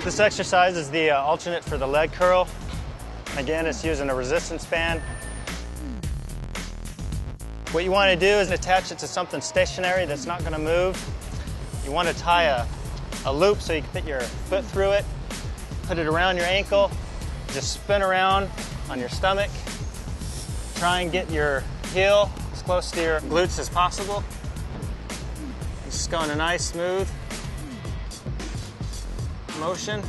This exercise is the alternate for the leg curl. Again, it's using a resistance band. What you want to do is attach it to something stationary that's not going to move. You want to tie a loop so you can fit your foot through it, put it around your ankle, just spin around on your stomach. Try and get your heel as close to your glutes as possible. Just go in a nice, smooth motion.